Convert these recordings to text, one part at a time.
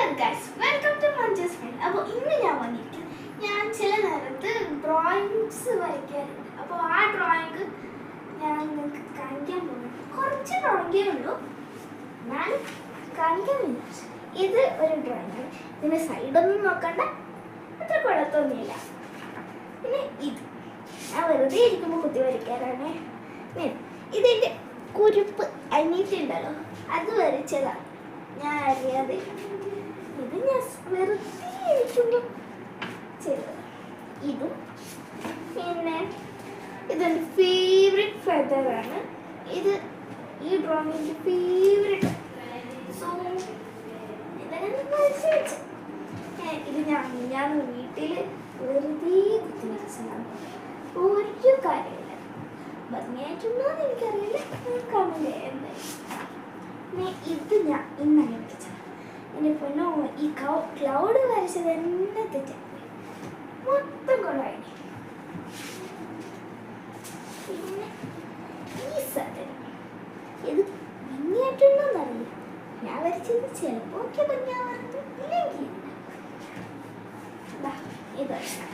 Hello guys, welcome to Manju's friend. അപ്പോൾ ഇന്ന് ഞാൻ വന്നിരിക്കുന്നത് ഞാൻ ചില നേരത്ത് ഡ്രോയിങ്സ് വരയ്ക്കാറുണ്ട്. അപ്പോൾ ആ ഡ്രോയിങ് ഞാൻ നിങ്ങൾക്ക് കാണിക്കാൻ പോകുന്നു. കുറച്ച് ഡ്രോയിങ്ങേ ഉള്ളൂ, ഞാൻ കാണിക്കാൻ വിചാരിച്ചു. ഇത് ഒരു ഡ്രോയിങ്, ഇതിൻ്റെ സൈഡൊന്നും നോക്കണ്ട, അത്ര കുഴപ്പമൊന്നുമില്ല. പിന്നെ ഇത് ഞാൻ വെറുതെ ഇരിക്കുമ്പോൾ കുത്തി വരയ്ക്കാറാണ്. ഇതിൻ്റെ കുരുപ്പ് അനിയിട്ടുണ്ടല്ലോ, അത് വരച്ചതാണ്. ഞാൻ അറിയാതെ ഇത് ഞാൻ വെറുതെ ഇരിക്കുമ്പോൾ ചെയ്തത്. ഇതും പിന്നെ ഇതെൻ്റെ ഫേവറേറ്റ് ഫെദറാണ്. ഇത് ഈ ഡ്രോയിങ്ങിൻ്റെ ഫേവറേറ്റ്. സോ ഇതങ്ങനെ വരച്ച് വെച്ച് ഇത് ഞാൻ വീട്ടിൽ വെറുതെ കുത്തി വരച്ചതാണ്. ഒരു കാര്യമില്ല, ഭംഗിയായിട്ടുണ്ടോയെന്ന് എനിക്കറിയില്ല, കമന്റ് എന്തായാലും. ഇത് ഞാൻ ഇന്നലെ വരച്ചത്. എൻ്റെ പൊന്നോ, ഈ ക്ലൗഡ് വരച്ചത് എന്നെ തെറ്റായി, മൊത്തം കൊള്ളായി. പിന്നെ ഈ സാധനം ഇത് ഭംഗിയായിട്ടുണ്ടോയെന്നറിയില്ല, ഞാൻ വരച്ചത് ചിലപ്പോൾ ഒക്കെ ഭംഗിയാവാറുണ്ട്, ഇല്ലെങ്കിൽ ഇതാണ്.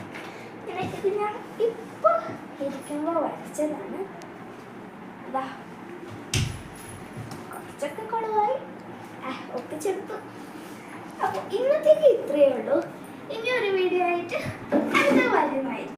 പിന്നെ ഇത് ഞാൻ ഇപ്പോൾ ഇരിക്കുമ്പോൾ വരച്ചതാണ്. അതാ കുറച്ചൊക്കെ കുളമായി ഒപ്പിച്ചെടുത്തു. അപ്പോൾ ഇന്നത്തേക്ക് ഇത്രയേ ഉള്ളൂ. ഇനി ഒരു വീഡിയോ ആയിട്ട് വരുന്നതായിരിക്കും.